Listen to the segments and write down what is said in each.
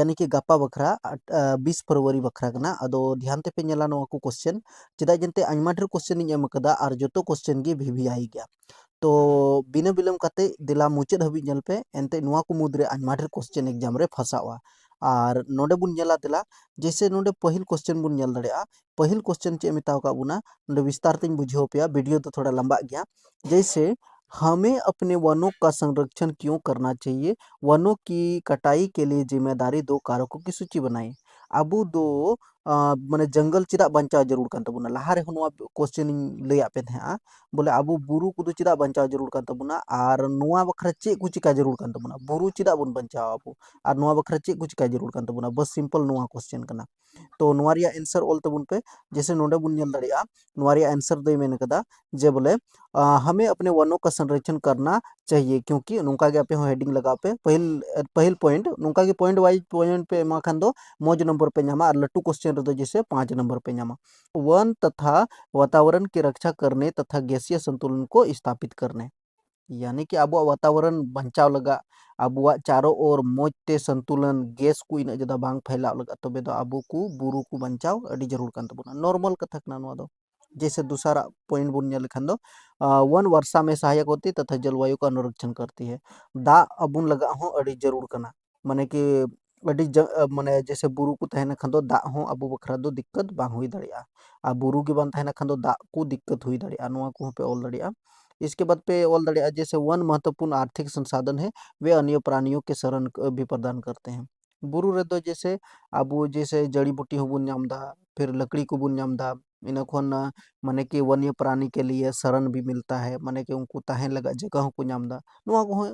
यानी कि गापा बखरा 20 फरवरी बखरा कना अदो ध्यान ते पे नेला नोआ को क्वेश्चन चेदा जंते आइमा ढेर क्वेश्चन इन एम कदा आर जतो क्वेश्चन गे वीवीआई गया तो बिना बिलम काते दिला मुचाद हबी नेल पे एनते नोआ को मुद्रे आइमा ढेर क्वेश्चन एग्जाम रे फसावा और नोडे बुन नेला दिला जैसे नोडे पहिल क्वेश्चन बुन नेल दड़ेया पहिल क्वेश्चन चे मिताव का बुना नोडे विस्तार तें बुझाव पेया वीडियो तो थोड़ा लंबा गया जैसे हमें अपने वनों का संरक्षण क्यों करना चाहिए वनों की कटाई के लिए जिम्मेदारी दो कारकों की सूची बनाएं अबू दो माने जंगल चिदा बंचा जरूर कान तबुना लाहारे होनवा क्वेश्चन लैया पे थे बोले अबू बुरु कुदु चिदा बंचा जरूर कान तबुना आर नोआ बखरा चे कु चिका जरूर कान तबुना बुरु चिदा बुन बंचाव अबू आर नोआ बखरा चे कु चिका जरूर कान तबुना बस सिंपल नोआ क्वेश्चन कना तो नोआ रिया आंसर ऑल तबुन पे जैसे नोडे बुन नेल दड़िया नोआ रिया आंसर दे मेन कदा जे बोले हमें अपने वनों का संरक्षण करना चाहिए क्योंकि नुका के पे हेडिंग लगा पे पहिल पहिल पॉइंट नुका के पॉइंट वाइज पॉइंट पे मा खान दो मौज नंबर पे नामा और लट्टू क्वेश्चन रे जैसे 5 नंबर पे नामा वन तथा वातावरण की रक्षा करने तथा गैसीय संतुलन को स्थापित करने यानी कि अब वातावरण बचाव लगा अब चारों ओर मौजते संतुलन गैस को इन ज्यादा बांग फैलाव लगा तबे दो अब को बुरु को बचाव अड़ी जरूर कान तबुना नॉर्मल कथा कना नोआ दो जैसे दूसरा पॉइंट बुन नेल खान दो वन वर्षा में सहायक होती तथा जलवायु का अनुरक्षण करती है दा अबुन लगा हो अड़ी जरूर कना माने कि माने जैसे बुरु को तहना खान दो दा हो अबु बखरा दो दिक्कत बांग हुई दड़िया आ बुरु के बान तहना खान दो दा को दिक्कत हुई दड़िया नोआ को पे ऑल दड़िया इसके बाद पे ऑल दड़िया जैसे वन महत्वपूर्ण आर्थिक संसाधन है वे अन्य प्राणियों के शरण भी प्रदान करते हैं बुरु रे दो जैसे अबु जैसे जड़ी बूटी हो बुन नाम दा फिर लकड़ी को बुन नाम दा इन खन माने कि वन्य प्राणी के लिए शरण भी मिलता है माने कि उनको ताहे लगा जगह को नाम दा नुआ को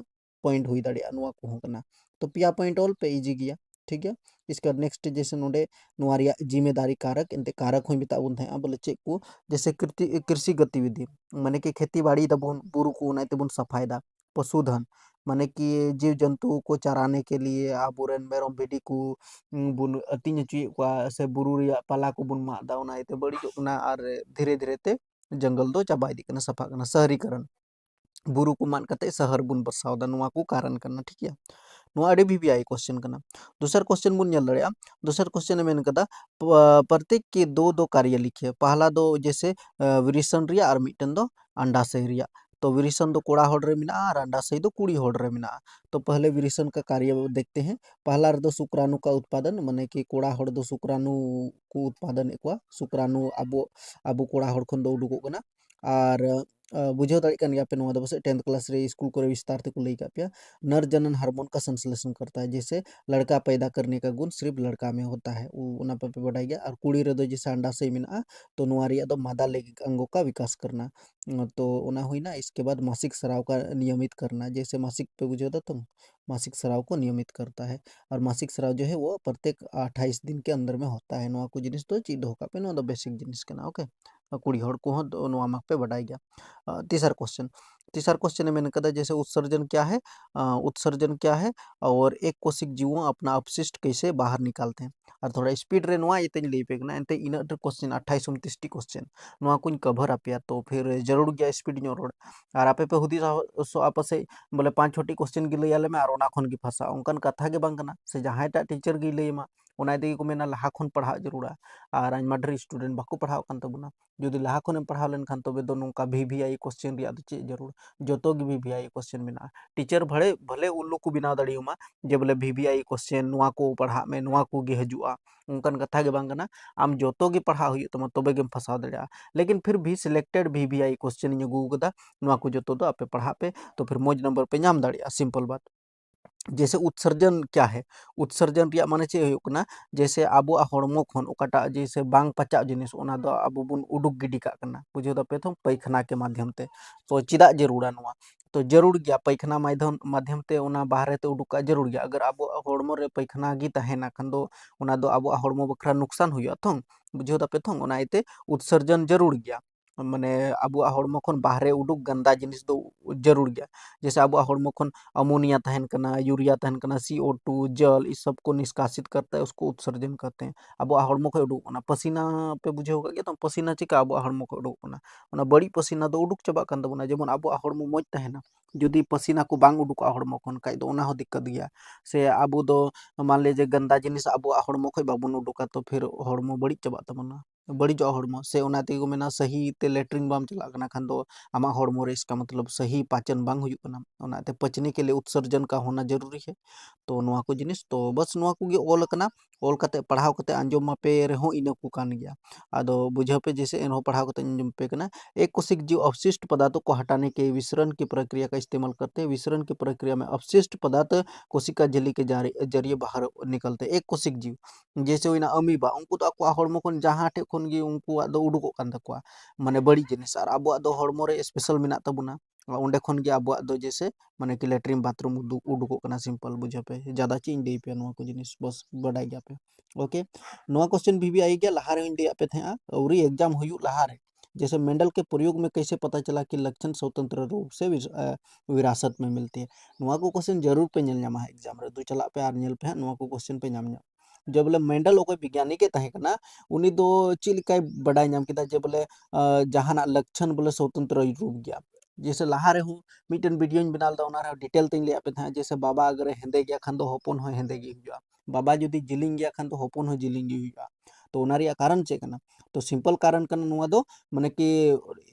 पॉइंट हुई दड़िया नुआ को कना तो पिया पॉइंट ऑल पे इजी गया ठीक है इसका नेक्स्ट जैसे नोडे नुआ रिया जिम्मेदारी कारक इनते कारक हो बिता बुन थे बोले चेक को जैसे कृषि गतिविधि माने कि खेती बाड़ी दबुन बुरु को उनाते बुन सफायदा पशुधन माने कि जीव जंतु को चराने के लिए आबुरेन मेरम भिडी को बुन अतिंग चुई से बुरु रिया पाला को बुन मादा उनाते बड़ी जोना और धीरे धीरे ते जंगल दो चाबा इदी कना सफा कना शहरीकरण बुरु को मान कते शहर बुन बसावदा नुआ को कारण करना ठीक है नुआ अड़े भी आई क्वेश्चन करना दूसर क्वेश्चन बुन नेल दड़िया दूसर क्वेश्चन में कदा प्रत्येक के दो दो कार्य लिखे पहला दो जैसे विरिसन रिया और मिटन दो अंडाशय रिया तो विरिसन दो कोड़ा होड़ रे मिना और अंडाशय दो कुड़ी होड़ रे मिना तो पहले विरिसन का कार्य देखते हैं पहला दो शुक्राणु का उत्पादन माने कि कोड़ा होड़ दो शुक्राणु को उत्पादन एकवा शुक्राणु अबो अबो कोड़ा होड़ खन दो उडुको कना और बुझाव दाड़े कान गया पे नोआ दो बस 10th क्लास रे स्कूल को विस्तार ते को लई का पे नर जनन हार्मोन का संश्लेषण करता है जैसे लड़का पैदा करने का गुण सिर्फ लड़का में होता है उना पे बढ़ाई गया और कुड़ी रे दो जैसे अंडाशय मेना तो नुआ रिया दो मादा लैंगिक अंगों का विकास करना तो उना हुई ना इसके बाद मासिक स्राव का नियमित करना जैसे मासिक पे बुझो तो मासिक स्राव को नियमित करता है और मासिक स्राव जो है वो प्रत्येक 28 दिन के अंदर में होता है नुआ को जिनिस तो चीज होका पे नुआ दो बेसिक जिनिस कना ओके कुड़ी हड़ को हो नुआ माक पे बढ़ाई गया तीसरा क्वेश्चन है मैंने कहा जैसे उत्सर्जन क्या है उत्सर्जन क्या है और एक कोशिक जीवों अपना अपशिष्ट कैसे बाहर निकालते हैं और थोड़ा स्पीड रे नुआ इतने लई पेगना एंते इन क्वेश्चन 28 29 टी क्वेश्चन नुआ कुछ कवर आपेया तो फिर जरूर गया स्पीड नो रोड और आपे पे हुदी सो आपसे बोले 5 6 क्वेश्चन गी लई आले में और ओना खन गी फसा उनकन कथा गे बांग कना से जहां टा टीचर गी लई मा ओना इदी को मेना लहा खन पढ़ा जरूरा और आइमा ढेर स्टूडेंट बाको पढ़ाव कान तबुना जुदी लहा खन पढ़ाव लेन खान तबे दो नोका वीवीआई क्वेश्चन रिया दो चे जरूर जोतो गी वीवीआई क्वेश्चन मेना टीचर भले भले उल्लू को बनाव दाड़ियोमा जे बोले वीवीआई क्वेश्चन नुआ को पढ़ा में नुआ को गे हजुआ उनकन कथा गे बांग कना आम जोतो गी पढ़ा हुई तमा तबे गेम फसाव दाड़िया लेकिन फिर भी सिलेक्टेड वीवीआई क्वेश्चन इन अगू कदा नुआ को जोतो दो आपे पढ़ा पे तो फिर मौज नंबर पे नाम दाड़िया सिंपल बात जैसे उत्सर्जन क्या है उत्सर्जन रिया माने चे हुयुक ना जैसे आबो हड़मो खन ओकाटा जैसे बांग पचा जिनिस ओना दो आबो बुन उडुक गिडी का करना बुझे दो पे तो पैखाना के माध्यम ते तो चिदा जरूरा नुआ तो जरूर गया पैखाना माध्यम ते ओना बाहर ते उडुका जरूर गया अगर आबो हड़मो रे पैखाना गी तहेना खन दो ओना दो आबो हड़मो बखरा नुकसान हुआ तो बुझे दो पे तो ओना इते उत्सर्जन जरूर गया माने आबुआ हॉर्मो खन बाहरे उडुक गंदा जिनिस दो जरूर गया। जैसे आबुआ हॉर्मो खन अमोनिया तहन कना, यूरिया तहन कना, CO2 जल इस सब को निष्कासित करता है, उसको उत्सर्जन करते हैं। आबुआ हॉर्मो खन उडुक कना पसीना पे बुझेव गया तो पसीना चिका आबुआ हॉर्मो खन उडुक कना ओना बड़ी पसीना दो उडुक चबा कान तबना जेमन आबुआ हॉर्मो मौज तहना जुदी पसीना को बांग उडुका हॉर्मो खन खाइ दो ओना हो दिक्कत गया। से आबु दो मान लीजिए गंदा जिनिस आबुआ हॉर्मो खन बाबुन उडुका तो फिर हॉर्मो बड़ी चबा तबना बड़ीजो हॉर्मो से ओना तेगो मेना सही ते लेटरिन बाम चला कना खान दो आमा हॉर्मो रे इसका मतलब सही पाचन बांग हुयुक कना ओनाते पचने के लिए उत्सर्जन का होना जरूरी है। तो नुआ को जिनिस तो बस नुआ को गे ऑल कना ऑल कते पढ़ाव कते आंजम मापे रेहो इना को कान गया। आदो बुझाव पे जैसे एनहो पढ़ाव कते आंजम पे कना एक कोशिक जीव अवशिष्ट पदार्थों को हटाने के विसरण की प्रक्रिया का इस्तेमाल करते हैं। विसरण की प्रक्रिया में अवशिष्ट पदार्थ कोशिका झिल्ली के जरिए बाहर निकलते हैं। एक कोशिक जीव जैसे हुईना अमीबा उनको तो आको हॉर्मो खन जहां ठे खन गे उनको दो उडुको कान तकवा माने बड़ी जिनिस और आबो दो हॉर्मो रे स्पेशल मेना तबुना ओंडे खन गे आबो दो जैसे माने कि लेटरिन बाथरूम उडुको कना सिंपल बुझा पे ज्यादा चीज दे पे नुआ को जिनिस बस बडाई गया पे। ओके नुआ क्वेश्चन भी आई गया लहारे इन दे पे थे औरी एग्जाम हुयु लहारे जैसे मेंडल के प्रयोग में कैसे पता चला कि लक्षण स्वतंत्र रूप से विरासत में मिलती है। नुआ को क्वेश्चन जरूर पे नेल ᱧᱟᱢᱟ एग्जाम रे दु चला पे आर नेल पे नुआ को क्वेश्चन पे ᱧᱟᱢ जब बोले मेंडल ओको विज्ञानिक तहे कना उनी दो चिलकाय बडाय ᱧᱟᱢ केदा जे बोले जहाना लक्षण बोले स्वतंत्र रूप गया। जैसे लहा रे हूँ मिटन वीडियो बनाल दा ओना रे डिटेल तें लिया पे था जैसे बाबा अगर हेंदे गया खान दो हपन हो हेंदे गे हुआ बाबा जुदी जिलिंग गया खान दो हपन हो जिलिंग गे हुआ। तो ओना रिया कारण चे कना तो सिंपल कारण कना नुआ दो माने कि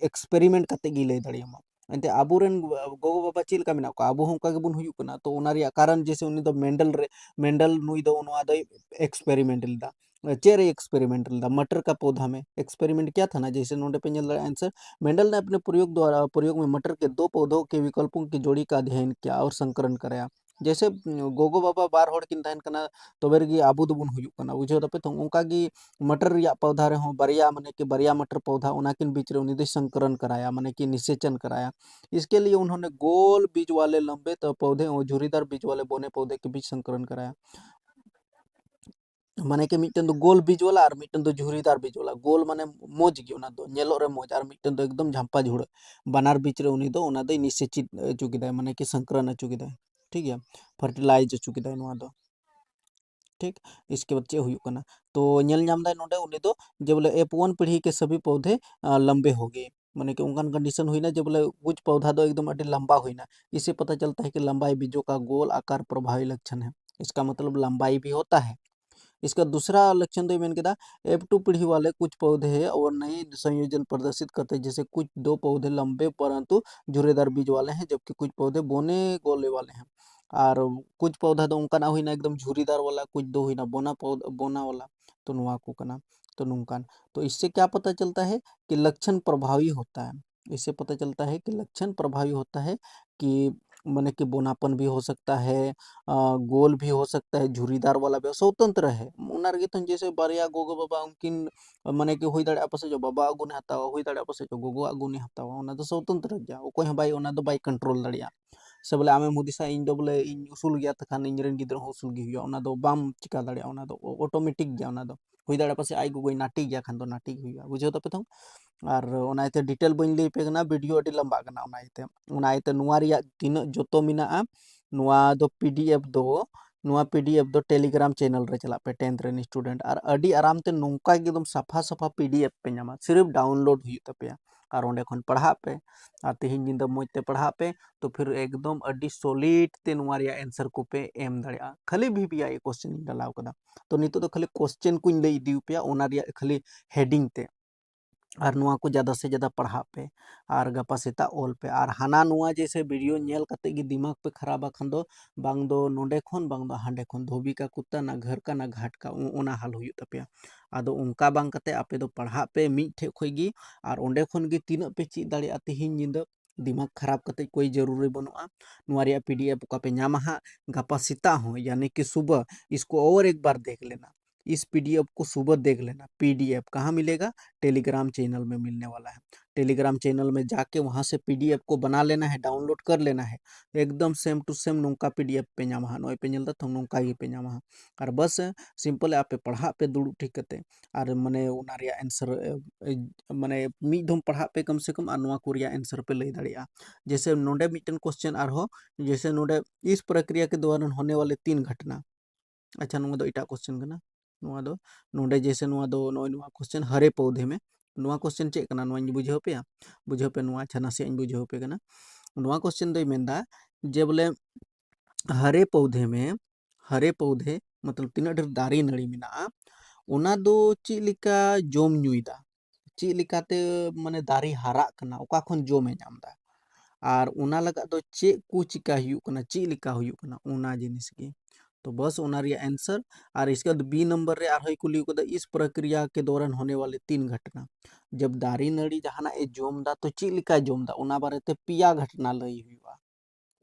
एक्सपेरिमेंट कते गी लay दाड़ियामा एंते आबुरेन गोगो बाबा चिल का मेना को आबु हम का गेबुन हुयु कना तो ओना रिया कारण जैसे उनी दो मेंडल नुई दो नुआ दो एक्सपेरिमेंट लिदा चेरे एक्सपेरिमेंट लिदा मटर का पौधा में एक्सपेरिमेंट क्या था ना जैसे नोडे पे नेल आंसर मेंडल ने अपने प्रयोग में मटर के दो पौधों के विकल्पों की जोड़ी का अध्ययन किया और संकरण कराया। जैसे गोगो बाबा बार हड़ किन तहन कना तबे रेगी आबू दोबुन हुयुक कना बुझे दपे तो उनका की मटर रिया पौधा रहो बरिया माने कि बरिया मटर पौधा उनाकिन बीच रे उनी संकरण कराया माने कि निषेचन कराया। इसके लिए उन्होंने गोल बीज वाले लंबे तो पौधे और झुरीदार बीज वाले बोने पौधे के बीच संकरण कराया। माने कि मिटन दो गोल बीज वाला और मिटन दो झुरीदार बीज वाला गोल माने मोज गे ओना दो नेलो रे मोज और मिटन दो एकदम झंपा झुड़ बानार बीच रे उनी दो ओना दो निषेचित अचु केदाय माने कि संकरण अचु केदाय ठीक है फर्टिलाइज अचु केदाय नुआ दो ठीक। इसके बाद चे हुयुक कना तो नेल ᱧᱟᱢ दाय नोडे उनी दो जे बोले F1 पीढ़ी के सभी पौधे लंबे हो गए माने कि उनका कंडीशन हुई ना जब बोले कुछ पौधा दो एकदम अति लंबा हुई ना इससे पता चलता है कि लंबाई बीजों का गोल आकार प्रभावी लक्षण है। इसका मतलब लंबाई भी होता है। इसका दूसरा लक्षण तो मैंने कहा F2 पीढ़ी वाले कुछ पौधे हैं और नए संयोजन प्रदर्शित करते हैं जैसे कुछ दो पौधे लंबे परंतु झुर्रेदार बीज वाले हैं जबकि कुछ पौधे बोने गोले वाले हैं। और कुछ पौधा तो उनका ना हुई ना एकदम झुरीदार वाला कुछ दो हुई ना बोना पौधा बोना वाला तो नुआ को कना तो नुकान तो इससे क्या पता चलता है कि लक्षण प्रभावी होता है। इससे पता चलता है कि लक्षण प्रभावी होता है कि माने कि बोनापन भी हो सकता है गोल भी हो सकता है झुरीदार वाला भी स्वतंत्र है उनार गे तो जैसे बारिया गोगो बाबा उनकिन माने कि हुई दाड़े आपसे जो बाबा गुने हतावा हुई दाड़े आपसे जो गोगो गुने हतावा ओना तो स्वतंत्र गया ओको है भाई ओना तो भाई कंट्रोल दाड़िया से बोले आमे हुदिसा इन दो बोले इन उसूल गया तखान इन रेन गिद्र उसूल गी हुआ ओना दो बाम चिका दाड़िया ओना दो ऑटोमेटिक गया ओना दो हुई दाड़े पासे आई गोगो नाटी गया खान दो नाटी हुआ बुझे तो पे तो और ओनाइते डिटेल बइन लई पे कना वीडियो अडी लंबा कना ओनाइते नुआ रिया तीना जतो मिना नुआ दो पीडीएफ दो नुआ पीडीएफ दो टेलीग्राम चैनल रे चला पे 10th रेन स्टूडेंट और अडी आराम ते नोंका एकदम साफा साफा पीडीएफ पे ᱧᱟᱢᱟ सिर्फ डाउनलोड हुई तपे और ओंडे खन पढ़ा पे और तिहिन दिन दो मोज ते पढ़ा पे तो फिर एकदम अडी सॉलिड ते नुआ रिया आंसर को पे एम दाड़िया खाली VBI क्वेश्चन डालाव कदा तो नितो तो खाली क्वेश्चन कुन लई दिउ पे ओना रिया खाली हेडिंग ते और नुआ को ज़्यादा से ज़्यादा पढ़ा पे और गपा सेता ऑल पे और हाना नुआ जैसे वीडियो नेल कते गी दिमाग पे खराब आखन दो बांग दो नोडे खन बांग दो हांडे खन धोबी का कुत्ता ना घर का ना घाट का ओना हाल हुई तपे आदो उनका बांग कते आपे दो पढ़ा पे मी ठे खोगी और ओंडे खन गी तीना पे ची दाड़िया तिहिन निंदा दिमाग खराब कते कोई जरूरी बनुआ नुआ रिया PDF का पे ᱧᱟᱢᱟ हां गपा सेता हो यानी कि सुबह इसको और एक बार देख लेना इस पीडीएफ को सुबह देख लेना। पीडीएफ कहाँ मिलेगा? टेलीग्राम चैनल में मिलने वाला है। टेलीग्राम चैनल में जाके वहाँ से पीडीएफ को बना लेना है, डाउनलोड कर लेना है। एकदम सेम टू सेम नोंका पीडीएफ पे ᱧᱟᱢᱟ ᱱᱚᱜᱼᱚᱭ ᱯᱮ ᱧᱮᱞ ᱫᱟ ᱛᱚ ᱱᱚᱝᱠᱟ ᱜᱮ ᱯᱮ ᱧᱟᱢᱟ ᱟᱨ ᱵᱟᱥ ᱥᱤᱢᱯल ᱟᱯᱮ ᱯᱟᱲᱦᱟᱜ ᱯᱮ ᱫᱩᱲᱩᱵ ᱴᱷᱤक ᱠᱟᱛᱮ ᱟᱨ ᱢᱟᱱᱮ ᱚᱱᱟ ᱨᱮᱭᱟᱜ ᱮᱱᱥᱟᱨ ᱢᱟᱱᱮ ᱢᱤᱫ ᱫᱷᱚᱢ ᱯᱟᱲᱦᱟᱜ ᱯᱮ कम से कम ᱟᱨ ᱱᱚᱣᱟ ᱠᱚ ᱨᱮᱭᱟᱜ एंसर पे लई दाड़िया। जैसे नोंडे मिटन क्वेश्चन आरहो, जैसे नोंडे इस प्रक्रिया के दौरान होने वाले 3 घटना। अच्छा नुआ दो इटा क्वेश्चन कना, नुआ दो नोंडे जैसे नुआ दो नोय नुआ क्वेश्चन हरे पौधे में नुआ क्वेश्चन चेक कना नुआ बुझाव पे नुआ अच्छा नासे बुझाव पे कना। नुआ क्वेश्चन दो मेनदा जे बोले हरे पौधे मतलब तीना ढेर दारी नड़ी मेना ओना दो ची लिका जोम ᱧᱩᱭदा, ची लिकाते माने दारी हाराग कना ओका खन जोमे ᱧᱟᱢदा और ओना लगा दो चे को चिका हुयुग कना, ची लिका हुयुग कना ओना जिनिस की। तो बस ओना रिया आंसर। और इसके बाद बी नंबर रे आरहोय कुली को इस प्रक्रिया के दौरान होने वाले 3 घटना। जब दारी नड़ी जहाना ए जोमदा तो ची लिका जोमदा ओना बारेते पिया घटना लई हुयुआ।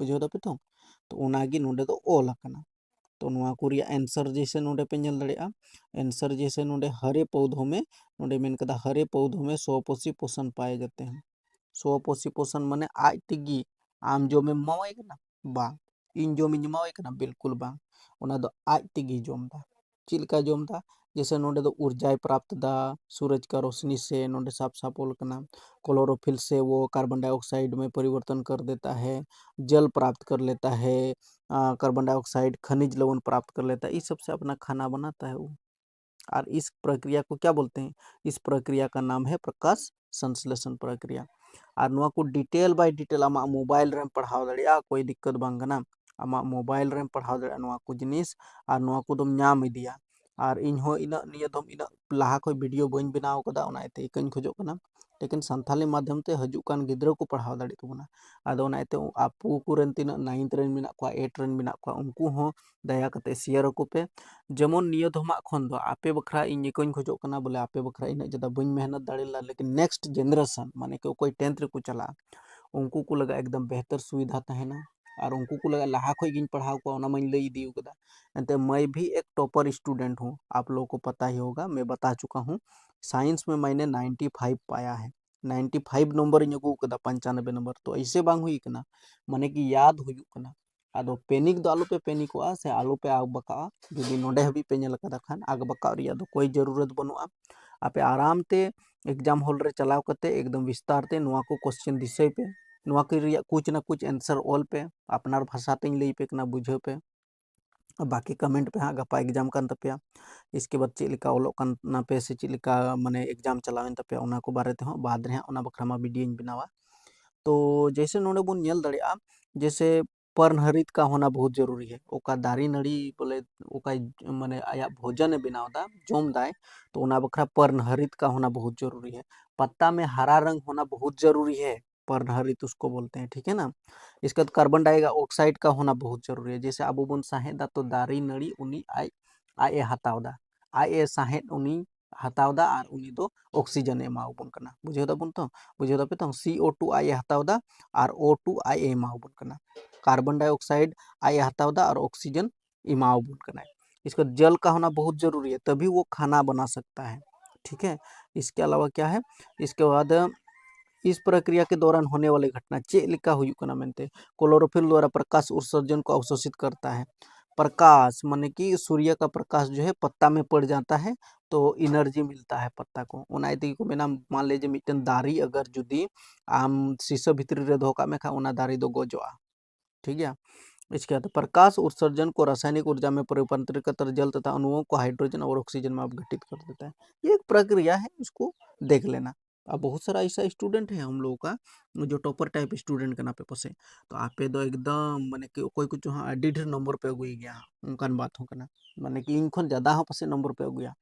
बुझो दपे तो ओना गी नोंडे दो ओल अकना। तो नुआ को रिया आंसर जैसे नोंडे पे नेल दाड़ेया, आंसर जैसे नोंडे हरे पौधों में नोंडे मेन कदा हरे पौधों में स्वपोषी पोषण पाए जाते हैं। स्वपोषी पोषण माने आज तिगी आम जो में एमावाय कना बांग, इन जो में एमावाय कना बिल्कुल बांग, ओना दो आज तिगी जोमदा। चेद लेका जोमदा? जैसे नोंडे दो ऊर्जाय प्राप्त दा सूरज का रोशनी से, नोंडे साफ साफ ओल कना। क्लोरोफिल से वो कार्बन डाइऑक्साइड में परिवर्तन कर देता है, जल प्राप्त कर लेता है, कार्बन डाइऑक्साइड खनिज लवण प्राप्त कर लेता है, इस सबसे अपना खाना बनाता है वो। और इस प्रक्रिया को क्या बोलते हैं? इस प्रक्रिया का नाम है प्रकाश संश्लेषण प्रक्रिया। और नुआ को डिटेल बाय डिटेल आमा मोबाइल रेम पढ़ाव दाड़िया, कोई दिक्कत बांग कना। आमा मोबाइल रेम पढ़ाव दाड़िया नुआ को जिनिस और नुआ को दम ᱧᱟᱢ इदिया। और इन हो इना निया दम इना लाहा खो वीडियो बइन बनाव कदा ओना एते इकन खोजो कना, लेकिन संथाली माध्यम ते हजू कान गिद्रा को पढ़ाव दाड़ी तबना। आदो ओना एते आपू कुरेन तिना 9th रेन मिना को 8 रेन मिना को उनको हो दया कते शेयर को पे। जेमन निया धमा खन दो आपे बखरा इन इकन खोजो कना बोले आपे बखरा इन जदा बइन मेहनत दाड़ीला, लेकिन नेक्स्ट जनरेशन माने कि कोई 10th रे को चला उनको को लगा एकदम बेहतर सुविधा तहना। और उनको को लगा लाहा खो गिन पढ़ाव को ओना मैं लई दी कदा। अंते मैं भी एक टॉपर स्टूडेंट हूँ, आप लोगों को पता ही होगा, मैं बता चुका हूँ। साइंस में मैंने 95 पाया है, 95 नंबर इन अगू कदा 95 नंबर। तो ऐसे बांग हुई कना माने कि याद हुयुग कना। आदो पेनिक दो आलू पे पेनिकोआ से आलू पे आग बका जुदी नोडे हबी पे नेल कदा खान आग बका रिया दो कोई जरूरत बनुआ। आपे आराम ते एग्जाम हॉल रे चलाव कते एकदम विस्तार ते नुआ को क्वेश्चन दिसै पे, नुआ के रिया कुछ ना कुछ आंसर ऑल पे अपनार भाषा ते लई पे कना बुझे पे। बाकी कमेंट पे हाँ गपा एग्जाम कान तपेया, इसके बाद चेक लिका ओलोग काना पे से चेक लिका माने एग्जाम चलावेन तपेया ओना को बारे ते हो बाद रे ओना बखरा मा वीडियो बनावा। तो जैसे नोडे बुन नेल दाड़ेया, जैसे पर्णहरित का होना बहुत जरूरी है। ओका दारी नड़ी बोले ओका माने आया भोजन बनाव दा जोम दाए तो ओना बखरा पर्णहरित का होना बहुत जरूरी है। पत्ता में हरा रंग होना बहुत जरूरी है, पर्णहरित उसको बोलते हैं, ठीक है ना। इसके बाद कार्बन डाइऑक्साइड का होना बहुत जरूरी है। जैसे अब बुन साहेदा तो दारी नड़ी उनी आय आय हतावदा, आय साहेद उनी हतावदा और उनी दो ऑक्सीजन एमावबन कना। बुझे दाबन तो बुझे दापे तो CO2 आय हतावदा और O2 आय एमावबन कना। कार्बन डाइऑक्साइड आय हतावदा और ऑक्सीजन एमावबन कना। इसका जल का होना बहुत जरूरी है, तभी वो खाना बना सकता है, ठीक है। इसके अलावा क्या है, इसके बाद इस प्रक्रिया के दौरान होने वाली घटना चेक लिखा हुई कना मेनते क्लोरोफिल द्वारा प्रकाश उत्सर्जन को अवशोषित करता है। प्रकाश माने कि सूर्य का प्रकाश जो है पत्ता में पड़ जाता है तो एनर्जी मिलता है पत्ता को। ओना इति को मेना मान लीजिए मिटन दारी अगर जुदी आम शीशो भितरी रे धोका में खा ओना दारी दो गोजोआ, ठीक है। इसके बाद प्रकाश उत्सर्जन को रासायनिक ऊर्जा में परिवर्तित कर जल तथा अणुओं को हाइड्रोजन और ऑक्सीजन में अपघटित कर देता है। ये एक प्रक्रिया है, इसको देख लेना। अब बहुत सारा ऐसा स्टूडेंट है हम लोगों का जो टॉपर टाइप स्टूडेंट के नापे पसे, तो आपे दो एकदम माने कि कोई कुछ हाँ अड्डी ढेर नंबर पे अगुई गया उनकान बात हो कना माने कि इन खन ज़्यादा हाँ पसे नंबर पे अगुया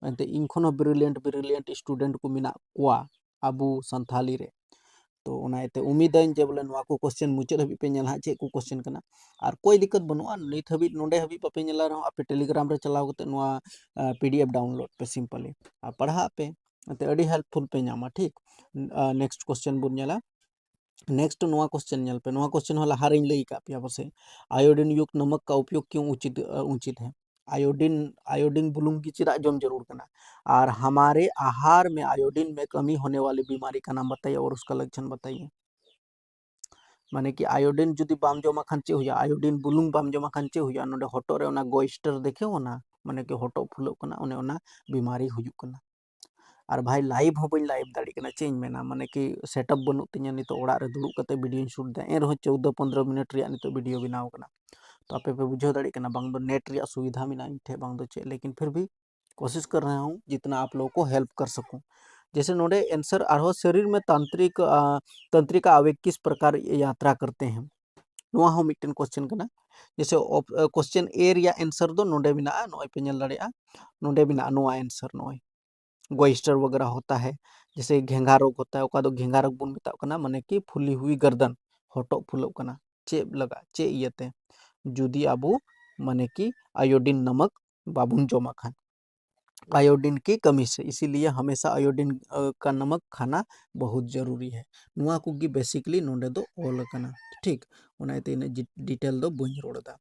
एंते इन खन ब्रिलियंट स्टूडेंट को मिना कुआ अबू संथाली रे। तो ओना एते उम्मीद है जे बोले नुआ को क्वेश्चन मुचाद हबी पे नेल हाँ चेक को क्वेश्चन कना और कोई दिक्कत बनुआ नित हबी नोडे हबी बापे नेला रहो आपे टेलीग्राम रे चलाव कते नुआ PDF डाउनलोड पे सिंपली आ पढ़ा पे एते अडी हेल्पफुल पे नामा, ठीक। नेक्स्ट क्वेश्चन बुन नेला। नेक्स्ट नुआ क्वेश्चन नेल पे नुआ क्वेश्चन होला हारिन लई का पिया बसे आयोडीन युक्त नमक का उपयोग क्यों उचित है। आयोडीन आयोडीन बुलुंग की चिरा जम जरूर करना। और हमारे आहार में आयोडीन में कमी होने वाली बीमारी का नाम बताइए और उसका लक्षण बताइए। माने कि आयोडीन जुदी बाम जमा खान चे हुआ, आयोडीन बुलुंग बाम जमा खान चे हुआ, नोडे हटो रे ओना गोइस्टर देखे हो ना, माने कि हटो फुलो कना ओने ओना बीमारी हुयुक कना। और भाई लाइव हो बन लाइव दाड़ी कना चेंज मेना, माने कि सेटअप बनू तिया नितो ओड़ा रे दुड़ुब कते वीडियो शूट दा ए रहो 14-15 मिनट रिया नितो वीडियो बनाव कना। तो आपे पे बुझाव दाड़ी कना बांग दो नेट रिया सुविधा मेना इन ठे बांग दो चे, लेकिन फिर भी कोशिश कर रहा हूँ जितना आप लोगों को हेल्प कर सकूं। जैसे नोडे आंसर आरो शरीर में तंत्रिका आवेग किस प्रकार यात्रा करते हैं, नुआ हो मिटन क्वेश्चन कना। जैसे क्वेश्चन ए रिया आंसर दो नोडे बिना नोय पे नेल दाड़ेया, नोडे बिना नोआ आंसर नोय गोइस्टर वगैरह होता है। जैसे घेंगा रोग होता है, ओका दो घेंगा रोग बुन मेता कना, माने कि फुली हुई गर्दन हटो फुलो कना चे लगा चे इयते जुदी आबू माने कि आयोडीन नमक बाबुन जमा खान आयोडीन की कमी से, इसीलिए हमेशा आयोडीन का नमक खाना बहुत जरूरी है। नुआ कुगी बेसिकली नोडे दो ऑल कना, ठीक ओनाते इन डिटेल दो बन रोड़ा।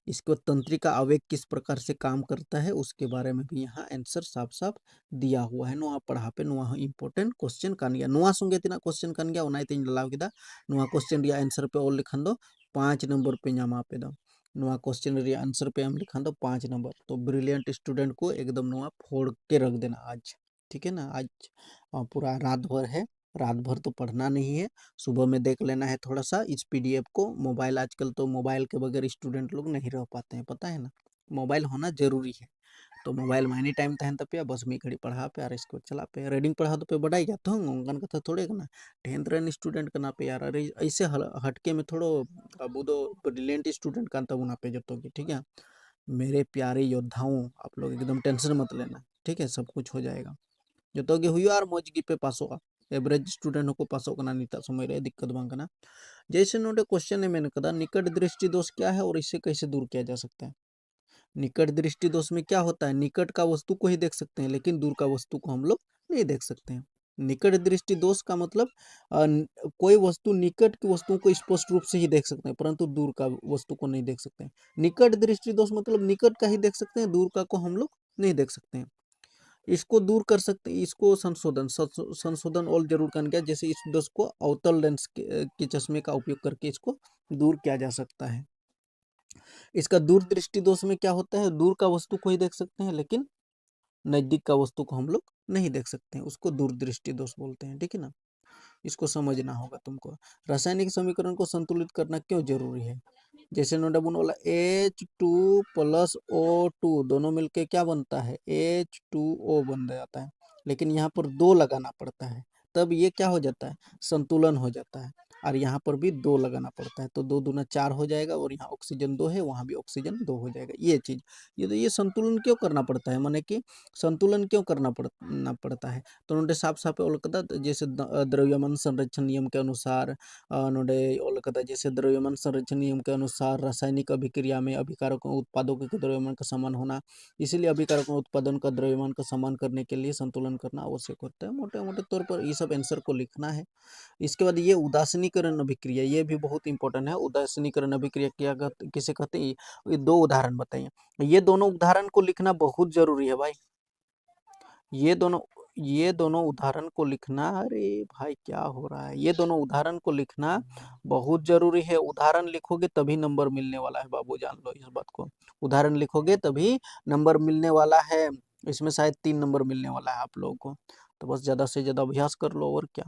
इसको तंत्रिका आवेग किस प्रकार से काम करता है उसके बारे में भी यहाँ आंसर साफ साफ दिया हुआ है। नुआ पढ़ा पे नुआ इंपोर्टेंट क्वेश्चन कान गया, नुआ संगे तिना क्वेश्चन कान गया ओनाते इन लाव केदा। नुआ क्वेश्चन रिया आंसर पे ऑल लिखन दो 5 नंबर पे नामा पे दो। नुआ क्वेश्चन रिया आंसर पे हम लिखा दो 5 नंबर। तो ब्रिलियंट स्टूडेंट को एकदम नुआ फोड़ के रख देना आज, ठीक है ना। आज पूरा रात भर है, रात भर तो पढ़ना नहीं है, सुबह में देख लेना है थोड़ा सा इस पीडीएफ को। मोबाइल आजकल तो मोबाइल के बगैर स्टूडेंट लोग नहीं रह पाते हैं, पता है ना, मोबाइल होना जरूरी है। तो मोबाइल में एनी टाइम तहन तपिया बस मी घड़ी पढ़ा पे और इसको चला पे रीडिंग पढ़ा तो पे बढ़ाई जाता हूँ उनका कथा थोड़े ना। 10th रन स्टूडेंट का ना पे यार, अरे ऐसे हटके में थोड़ो अब दो ब्रिलियंट स्टूडेंट का तब ना पे जतो की, ठीक है। मेरे प्यारे योद्धाओं आप लोग एकदम टेंशन मत लेना, ठीक है, सब कुछ हो जाएगा। जो गे हुई और मौज गी पे पासोगा, एवरेज स्टूडेंट को पासों करना निता समय रे दिक्कत बांग करना। जैसे नोटे क्वेश्चन है मैंने कहा निकट दृष्टि दोष क्या है और इसे कैसे दूर किया जा सकता है। निकट दृष्टि दोष में क्या होता है, निकट का वस्तु को ही देख सकते हैं लेकिन दूर का वस्तु को हम लोग नहीं देख सकते हैं। निकट दृष्टि दोष का मतलब कोई वस्तु निकट की वस्तुओं को स्पष्ट रूप से ही देख सकते हैं परंतु दूर का वस्तु को नहीं देख सकते हैं। निकट दृष्टि दोष मतलब निकट का ही देख सकते हैं, दूर का को हम लोग नहीं देख सकते हैं। इसको दूर कर सकते हैं, इसको संशोधन और जरूर करना गया। जैसे इस दोष को अवतल लेंस के चश्मे का उपयोग करके इसको दूर किया जा सकता है। इसका दूरदृष्टि दोष में क्या होता है, दूर का वस्तु को ही देख सकते हैं लेकिन नजदीक का वस्तु को हम लोग नहीं देख सकते हैं, उसको दूरदृष्टि दोष बोलते हैं, ठीक है ना। इसको समझना होगा तुमको। रासायनिक समीकरण को संतुलित करना क्यों जरूरी है। जैसे नोडाबुन वाला H2 प्लस O2 दोनों मिलके क्या बनता है, H2O बन जाता है, लेकिन यहाँ पर 2 लगाना पड़ता है तब ये क्या हो जाता है, संतुलन हो जाता है। और यहाँ पर भी 2 लगाना पड़ता है तो 2 दूना 4 हो जाएगा और यहाँ ऑक्सीजन 2 है वहाँ भी ऑक्सीजन 2 हो जाएगा। ये चीज ये संतुलन क्यों करना पड़ता है, माने कि संतुलन क्यों करना पड़ता है। तो नोडे साफ साफ ओलकदा जैसे द्रव्यमान संरक्षण नियम के अनुसार नोडे ओलकदा जैसे द्रव्यमान संरक्षण नियम के अनुसार रासायनिक अभिक्रिया में अभिकारकों उत्पादों के द्रव्यमान का समान होना, इसीलिए अभिकारकों उत्पादन का द्रव्यमान का समान करने के लिए संतुलन करना आवश्यक होता है। मोटे मोटे तौर पर ये सब आंसर को लिखना है। इसके बाद ये उदासीनीकरण अभिक्रिया, ये भी बहुत इंपॉर्टेंट है। उदासीनीकरण अभिक्रिया क्या किसे कहते हैं, ये 2 उदाहरण बताइए। ये दोनों उदाहरण को लिखना बहुत जरूरी है भाई, ये दोनों उदाहरण को लिखना, अरे भाई क्या हो रहा है, ये दोनों उदाहरण को लिखना बहुत जरूरी है। उदाहरण लिखोगे तभी नंबर मिलने वाला है बाबू, जान लो इस बात को। उदाहरण लिखोगे तभी नंबर मिलने वाला है, इसमें शायद 3 नंबर मिलने वाला है आप लोगों को। तो बस ज्यादा से ज्यादा अभ्यास कर लो और क्या,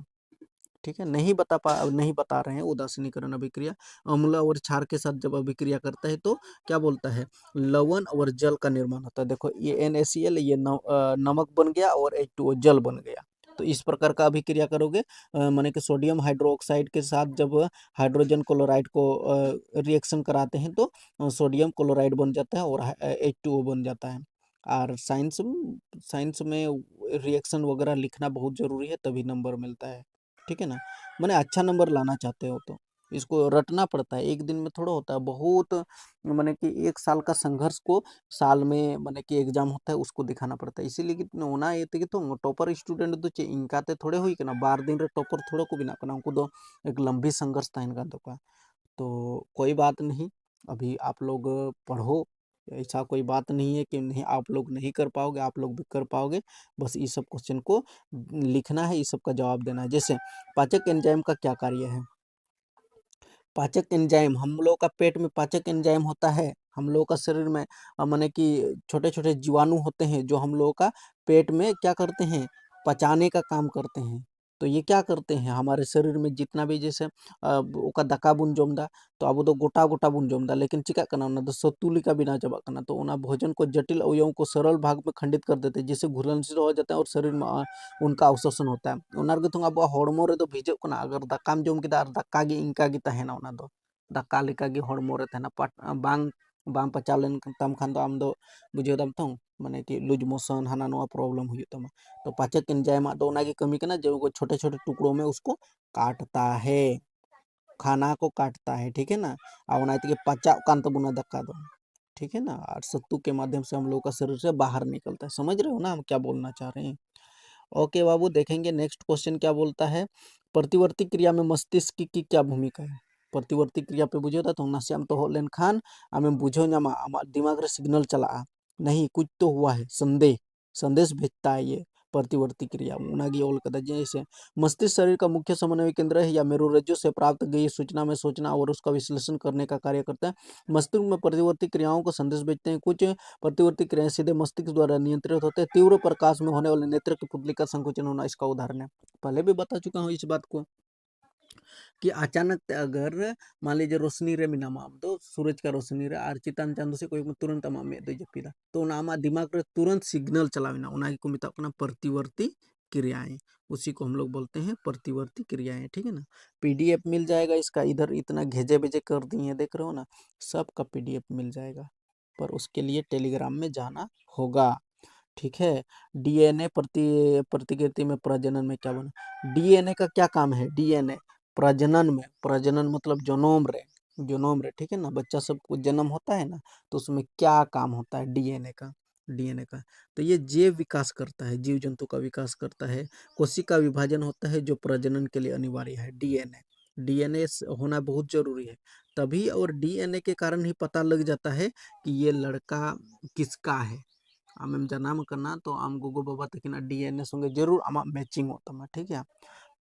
ठीक है। नहीं बता रहे हैं उदासीनीकरण अभिक्रिया। अम्ल और क्षार के साथ जब अभिक्रिया करता है तो क्या बोलता है, लवण और जल का निर्माण होता है। देखो ये NaCl ये नमक बन गया और H2O जल बन गया। तो इस प्रकार का अभिक्रिया करोगे, माने कि सोडियम हाइड्रोक्साइड के साथ जब हाइड्रोजन क्लोराइड को रिएक्शन कराते हैं तो सोडियम क्लोराइड बन जाता है और H2O बन जाता है। और साइंस में रिएक्शन वगैरह लिखना बहुत जरूरी है तभी नंबर मिलता है, ठीक है ना। मैंने अच्छा नंबर लाना चाहते हो तो इसको रटना पड़ता है, एक दिन में थोड़ा होता है। बहुत मैंने कि 1 साल का संघर्ष को साल में मैंने कि एग्जाम होता है उसको दिखाना पड़ता है। इसीलिए कि होना ये कि तो टॉपर स्टूडेंट तो इनका ते थोड़े हुई ना 12 दिन रे टॉपर थोड़ा को बिना करना उनको तो एक लंबी संघर्ष था इनका तो का। तो कोई बात नहीं, अभी आप लोग पढ़ो, ऐसा कोई बात नहीं है कि नहीं आप लोग नहीं कर पाओगे, आप लोग भी कर पाओगे। बस इस सब क्वेश्चन को लिखना है, इस सब का जवाब देना है। जैसे पाचक एंजाइम का क्या कार्य है? पाचक एंजाइम, हम लोग का पेट में पाचक एंजाइम होता है। हम लोग का शरीर में माने कि छोटे छोटे जीवाणु होते हैं जो हम लोगों का पेट में क्या करते हैं, पचाने का काम करते हैं। तो ये क्या करते हैं, हमारे शरीर में जितना भी जैसे ओका दाका बुन जम दा, तो अब तो गोटा गोटा बुन जम दा, लेकिन चिका करना ना तो सतुलिका बिना चबा करना, तो उना भोजन को जटिल अवयवों को सरल भाग में खंडित कर देते हैं, जिससे घुलनशील हो जाता है और शरीर में उनका अवशोषण होता है। उनार गे तुम अब हॉर्मो रे तो भिजो कना, अगर दाकाम जम किदा और दाका गे इंका गे तहेना उना दो दाका लेका गे हॉर्मो रे तहेना बांग बांग पचा लेन तम खान दो आम दो बुझे दम तो माने कि लूज मोशन हाना नोआ प्रॉब्लम हुई तमा। तो पाचक एंजाइम दो उना गे कमी कना जो वो छोटे छोटे टुकड़ों में उसको काटता है, खाना को काटता है, ठीक है ना। और उना के पचा कान तबुना दाका दो, ठीक है ना। और सत्तू के माध्यम से हम लोग का शरीर से बाहर निकलता है। समझ रहे हो ना हम क्या बोलना चाह रहे हैं? ओके बाबू, देखेंगे नेक्स्ट क्वेश्चन क्या बोलता है। प्रतिवर्ती क्रिया में मस्तिष्क की क्या भूमिका है? प्रतिवर्ती क्रिया पे बुझे तो नासियाम तो हो लेन खान आमें बुझो ᱧᱟᱢᱟ आमार दिमाग रे सिग्नल चला, नहीं कुछ तो हुआ है, संदेह संदेश भेजता है ये प्रतिवर्ती क्रिया उनागी ओल कदा। जैसे मस्तिष्क शरीर का मुख्य समन्वय केंद्र है या मेरुरज्जु से प्राप्त गई सूचना में सोचना और उसका विश्लेषण करने का कार्य करता है। मस्तिष्क में प्रतिवर्ती क्रियाओं को संदेश भेजते हैं। कुछ प्रतिवर्ती क्रियाएं सीधे मस्तिष्क द्वारा नियंत्रित होते हैं। तीव्र प्रकाश में होने वाले नेत्र की पुतली का संकुचन होना इसका उदाहरण है। पहले भी बता चुका हूँ इस बात को कि अचानक अगर मान लीजिए रोशनी रे मीना आम तो सूरज का रोशनी रे और चितान चांदो से कोई तुरंत आम में दो जपीदा तो आम दिमाग रे तुरंत सिग्नल चलाविना उना को मिता प्रतिवर्ती क्रियाएं, उसी को हम लोग बोलते हैं प्रतिवर्ती क्रियाएं, ठीक है ना। पीडीएफ मिल जाएगा इसका, इधर इतना घेजे बेजे कर दिए देख रहे हो ना, सबका पीडीएफ मिल जाएगा, पर उसके लिए टेलीग्राम में जाना होगा, ठीक है। डीएनए प्रतिकृति में प्रजनन में क्या बना, डीएनए का क्या काम है, डीएनए प्रजनन में, प्रजनन मतलब जनोम रे, जनोम रे, ठीक है ना। बच्चा सबको जन्म होता है ना, तो उसमें क्या काम होता है डीएनए का, डीएनए का तो ये जैव विकास करता है, जीव जंतु का विकास करता है। कोशिका विभाजन होता है जो प्रजनन के लिए अनिवार्य है। डीएनए डीएनए होना बहुत जरूरी है, तभी और डीएनए के कारण ही पता लग जाता है कि ये लड़का किसका है। आमेम जनाम करना तो आम गोगो बाबा तकिना डीएनए संगे जरूर आमा मैचिंग होता है, ठीक है।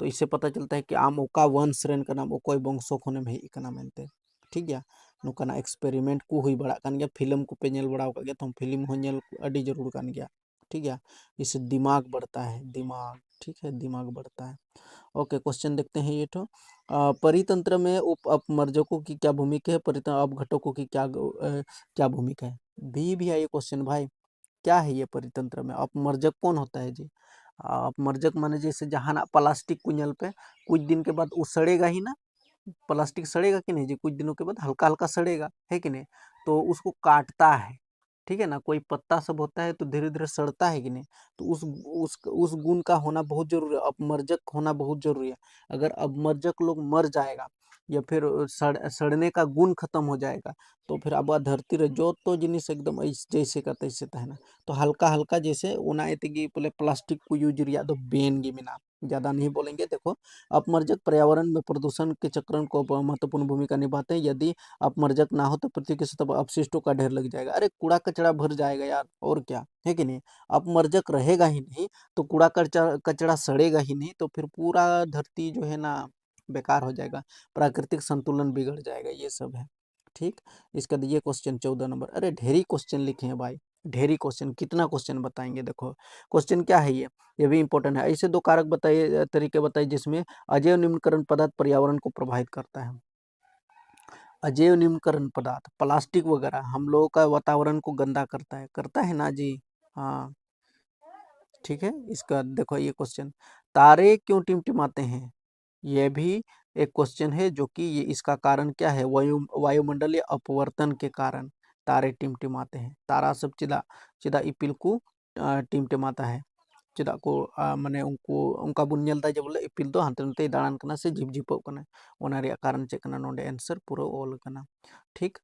तो इससे पता चलता है कि आम ओका वंश रेन का नाम ओकोय वंशो खोने में ही कना मेनते, ठीक है। नुकाना एक्सपेरिमेंट को हुई बड़ा कान गया, फिल्म को पे नेल बड़ा का गया, तो फिल्म हो नेल अडी जरूर कान गया, ठीक है। इससे दिमाग बढ़ता है, दिमाग, ठीक है, दिमाग बढ़ता है। ओके, क्वेश्चन देखते हैं ये तो परितंत्र में उप अपमर्जकों की क्या भूमिका है, परितंत्र अपघटकों की क्या भूमिका है। भी है ये क्वेश्चन भाई, क्या है ये परितंत्र में अपमर्जक कौन होता है जी। अपमर्जक माने जैसे जहां प्लास्टिक कुंजल पे कुछ दिन के बाद वो सड़ेगा ही ना, प्लास्टिक सड़ेगा कि नहीं जी, कुछ दिनों के बाद हल्का हल्का सड़ेगा, है कि नहीं। तो उसको काटता है, ठीक है ना। कोई पत्ता सब होता है तो धीरे धीरे सड़ता है कि नहीं, तो उस गुण का होना बहुत जरूरी है, अपमर्जक होना बहुत जरूरी है। अगर अपमर्जक लोग मर जाएगा या फिर सड़ने का गुण खत्म हो जाएगा, तो फिर अब धरती रे जो तो जिनिस एकदम जैसे का तैसे तहना। तो हल्का हल्का जैसे उना एतगी बोले प्लास्टिक को यूज रिया तो बेन गी मिना, ज्यादा नहीं बोलेंगे। देखो, अपमर्जक पर्यावरण में प्रदूषण के चक्रण को महत्वपूर्ण भूमिका निभाते हैं। यदि अपमर्जक ना हो तो पृथ्वी की सतह पर अपशिष्टों का ढेर लग जाएगा। अरे कूड़ा कचरा भर जाएगा यार, और क्या है कि नहीं। अपमर्जक रहेगा ही नहीं तो कूड़ा कचरा कचरा सड़ेगा ही नहीं, तो फिर पूरा धरती जो है ना बेकार हो जाएगा, प्राकृतिक संतुलन बिगड़ जाएगा, ये सब है, ठीक। इसका दिए क्वेश्चन 14 नंबर। अरे ढेरी क्वेश्चन लिखे हैं भाई, ढेरी क्वेश्चन, कितना क्वेश्चन बताएंगे। देखो क्वेश्चन क्या है ये भी इंपॉर्टेंट है। ऐसे दो कारक बताइए, तरीके बताइए जिसमें अजैव निम्नकरण पदार्थ पर्यावरण को प्रभावित करता है। अजैव निम्नकरण पदार्थ प्लास्टिक वगैरह हम लोगों का वातावरण को गंदा करता है ना जी। हाँ, ठीक है। इसका देखो ये क्वेश्चन, तारे क्यों टिमटिमाते हैं, ये भी एक क्वेश्चन है, जो कि ये इसका कारण क्या है, वायुमंडलीय अपवर्तन के कारण तारे टिमटिमाते हैं। तारा सब चिदा चिदा इपिल को टिमटिमाता है, चिदा को माने उनको उनका बुन नेलदा जे बोले इपिल दो हांते नाते दाड़ान कना से झिपझिपो कना, ओना रिया कारण चेक कना नोंडे आंसर पूरा ऑल कना, ठीक।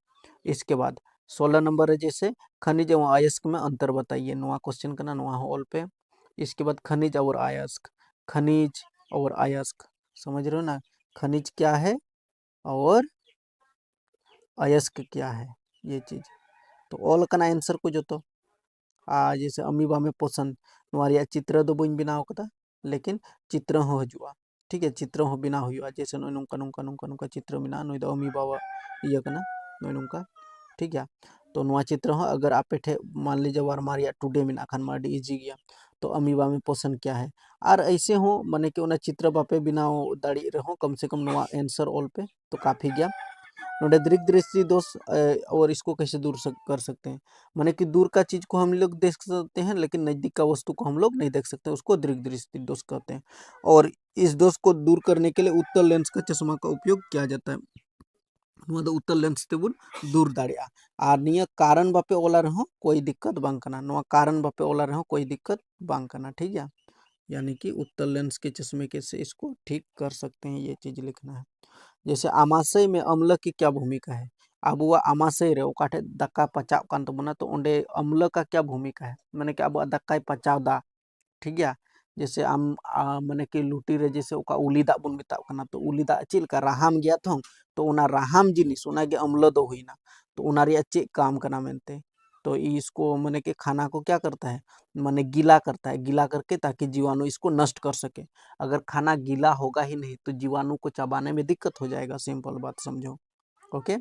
इसके बाद 16 नंबर है जैसे खनिज एवं अयस्क में अंतर बताइए, नोआ क्वेश्चन कना नोआ ऑल पे। इसके बाद खनिज और अयस्क, खनिज और अयस्क, समझ रहे हो ना, खनिज क्या है और अयस्क क्या है, ये चीज तो ऑल कना आंसर को जोतो जैसे अमीबा में पोषण नोरिया चित्र दो बइन बनाव कदा लेकिन चित्र हो हजुआ ठीक है चित्र हो बिना हुआ जैसे नोय नोंका नोंका नोंका नोंका चित्र बिना नोय दो अमीबा इया कना नोय नोंका ठीक है तो नोआ चित्र हो अगर आपे ठे मान लीजिए वारमारिया टुडे में खान मा इजी गया तो अमीबा में पोषण क्या है और ऐसे हो माने कि चित्र बापे बनाव दाड़ी रहो कम से कम नोआ आंसर ऑल पे तो काफ़ी गया नोडे दृक दृष्टि दोष और इसको कैसे दूर कर सकते हैं माने कि दूर का चीज को हम लोग देख सकते हैं लेकिन नजदीक का वस्तु को हम लोग नहीं देख सकते उसको दृक दृष्टि दोष कहते हैं और इस दोष को दूर करने के लिए उत्तल लेंस का चश्मा का उपयोग किया जाता है उत्तल लेंस तेबुन दूर दाड़िया और निया कारण बापे ओला रहो कोई दिक्कत बांग कना नोआ कारण बापे ओला रहो कोई दिक्कत बांग कना ठीक है यानी कि उत्तल लेंस के चश्मे के से इसको ठीक कर सकते हैं ये चीज लिखना है जैसे आमाशय में अम्ल की क्या भूमिका है अब वह आमाशय रे ओकाठे दक्का पचाव कान तबना तो ओंडे अम्ल का क्या भूमिका है माने कि अब दक्का पचाव दा ठीक है जैसे आम माने कि लुटी रे जैसे ओका उली दा बन मेताव कना तो उली दा चेल का राहाम गया तो ओना राहाम जिनिस ओना गे अम्ल दो हुईना तो ओना रे चे काम कना मेनते तो इसको माने कि खाना को क्या करता है माने गीला करता है गीला करके ताकि जीवाणु इसको नष्ट कर सके अगर खाना गीला होगा ही नहीं तो जीवाणु को चबाने में दिक्कत हो जाएगा सिंपल बात समझो ओके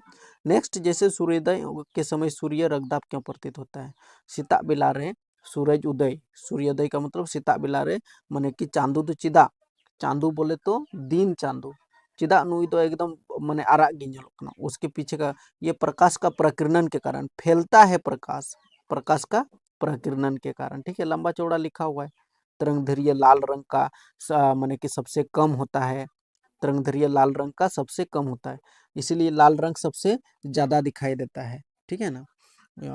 नेक्स्ट जैसे सूर्योदय के समय सूर्य रगदाब क्यों प्रतीत होता है सीता बेला रे सूरज उदय सूर्योदय का मतलब सीता बेला रे माने कि चांदू तो चिदा चांदू बोले तो दिन चांदू चिदा नुई तो एकदम माने आराग गे ñेलोग कना उसके पीछे का ये प्रकाश का प्रकीर्णन के कारण फैलता है प्रकाश प्रकाश का प्रकीर्णन के कारण ठीक है लंबा चौड़ा लिखा हुआ है तरंग दैर्घ्य लाल रंग का माने कि सबसे कम होता है तरंग दैर्घ्य लाल रंग का सबसे कम होता है इसीलिए लाल रंग सबसे ज्यादा दिखाई देता है ठीक है ना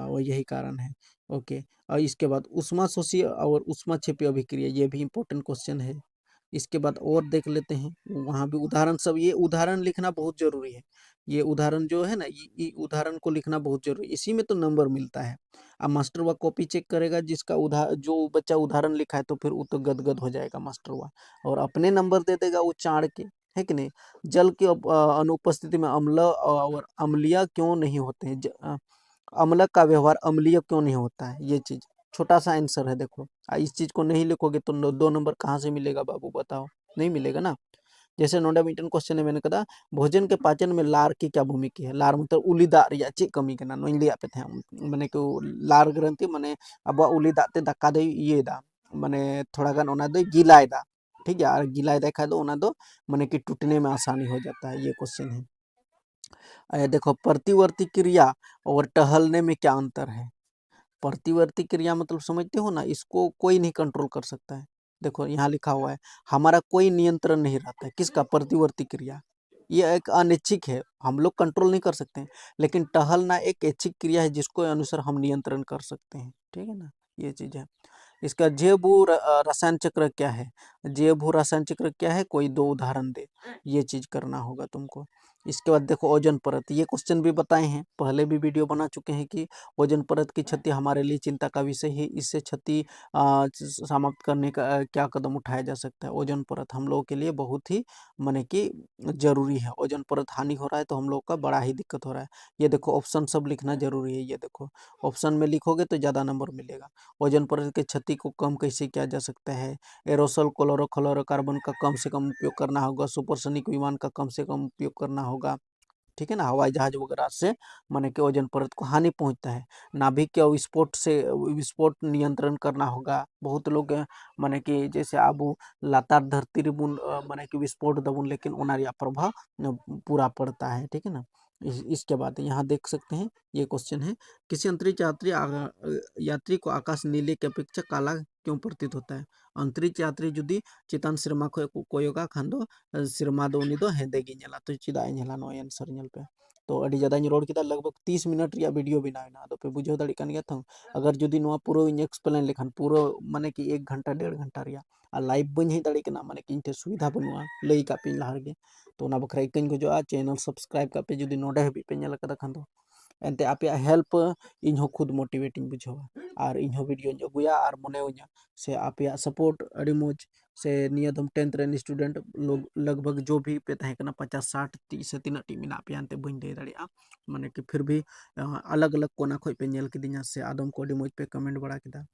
वो यही कारण है ओके और इसके बाद उष्मा शोषी और उष्मा क्षेपी अभिक्रिया ये भी इंपॉर्टेंट क्वेश्चन है इसके बाद और देख लेते हैं वहाँ भी उदाहरण सब ये उदाहरण लिखना बहुत जरूरी है ये उदाहरण जो है ना ये उदाहरण को लिखना बहुत जरूरी है इसी में तो नंबर मिलता है अब मास्टर वह कॉपी चेक करेगा जिसका जो बच्चा उदाहरण लिखा है तो फिर वो तो गदगद हो जाएगा मास्टर वह और अपने नंबर दे देगा वो चाड़ के है कि नहीं जल की अनुपस्थिति में अम्ल और अम्लीय क्यों नहीं होते हैं अम्ल का व्यवहार अम्लीय क्यों नहीं होता है ये चीज छोटा सा आंसर है देखो इस चीज को नहीं लिखोगे तो 2 नंबर कहाँ से मिलेगा बाबू बताओ नहीं मिलेगा ना जैसे नोडा मीटन क्वेश्चन है मैंने कहा भोजन के पाचन में लार की क्या भूमिका है लार मतलब उली दाग रिया चे कमी करना नोइन लिया पे थे माने को लार ग्रंथि माने अब उली दाग ते दाका दे ये दा माने थोड़ा गान ओना दो गिलाय दा ठीक है और गिलाय देखा दो ओना दो माने कि टूटने में आसानी हो जाता है ये क्वेश्चन है देखो प्रतिवर्ती क्रिया और टहलने में क्या अंतर है प्रतिवर्ती क्रिया मतलब समझते हो ना इसको कोई नहीं कंट्रोल कर सकता है देखो यहाँ लिखा हुआ है हमारा कोई नियंत्रण नहीं रहता है किसका प्रतिवर्ती क्रिया ये एक अनैच्छिक है हम लोग कंट्रोल नहीं कर सकते हैं लेकिन टहलना एक ऐच्छिक क्रिया है जिसको अनुसार हम नियंत्रण कर सकते हैं ठीक है ना ये चीज है इसका जैव भू रसायन चक्र क्या है जैव भू रसायन चक्र क्या है कोई 2 उदाहरण दे ये चीज करना होगा तुमको इसके बाद देखो ओजोन परत ये क्वेश्चन भी बताए हैं पहले भी वीडियो बना चुके हैं कि ओजोन परत की क्षति हमारे लिए चिंता का विषय है इससे क्षति समाप्त करने का क्या कदम उठाया जा सकता है ओजोन परत हम लोगों के लिए बहुत ही माने कि जरूरी है ओजोन परत हानि हो रहा है तो हम लोग का बड़ा ही दिक्कत हो रहा है ये देखो ऑप्शन सब लिखना जरूरी है ये देखो ऑप्शन में लिखोगे तो ज़्यादा नंबर मिलेगा ओजोन परत की क्षति को कम कैसे किया जा सकता है एरोसोल क्लोरोफ्लोरोकार्बन का कम से कम उपयोग करना होगा सुपरसोनिक विमान का कम से कम उपयोग करना होगा ठीक है ना हवाई जहाज वगैरह से माने कि ओजोन परत को हानि पहुंचता है नाभिक के विस्फोट से विस्फोट नियंत्रण करना होगा बहुत लोग माने कि जैसे आबू लातार धरती रिबुन माने कि विस्फोट दबुन लेकिन ओनारिया प्रभाव पूरा पड़ता है ठीक है ना इसके बाद यहाँ देख सकते हैं ये क्वेश्चन है किसी अंतरिक्ष यात्री को आकाश नीले की अपेक्षा काला क्यों प्रतीत होता है अंतरिक्ष यात्री जुदी चितान सिरमा कोयोगा खान दो सिरमा दो उनी दो हेदे गी नेला तो चिदा नेला नो आंसर नेल पे तो अड़ी ज्यादा रोड किदा लगभग 30 मिनट रिया वीडियो बनाना अदो पे बुझो दाड़ी कान गया था अगर जुदी नो पूरा इन एक्सप्लेन लेखान पूरा माने कि 1 घंटा 1.5 घंटा रिया आ लाइव बन ही दाड़ी कना माने कि इनते सुविधा बनुआ लई का पिन लहर गे तो ना बखरा इकन को जो चैनल सब्सक्राइब का पे जुदी नोडे हबी पे नेल कदा खान दो एंते आपे हेल्प इन हो खुद मोटिवेटिंग बुझावा और इन हो वीडियो अगुया और मनेवኛ से आपे सपोर्ट अड़ी मोज से निया दम 10th रेन स्टूडेंट लोग लगभग जो भी पे तहे कना 50 60 से तीना टी मिना पे अंते बइन दे दाड़िया माने कि फिर भी अलग अलग कोना खोय पे नेल किदिया से आदम को अड़ी मोज पे कमेंट बड़ा किदा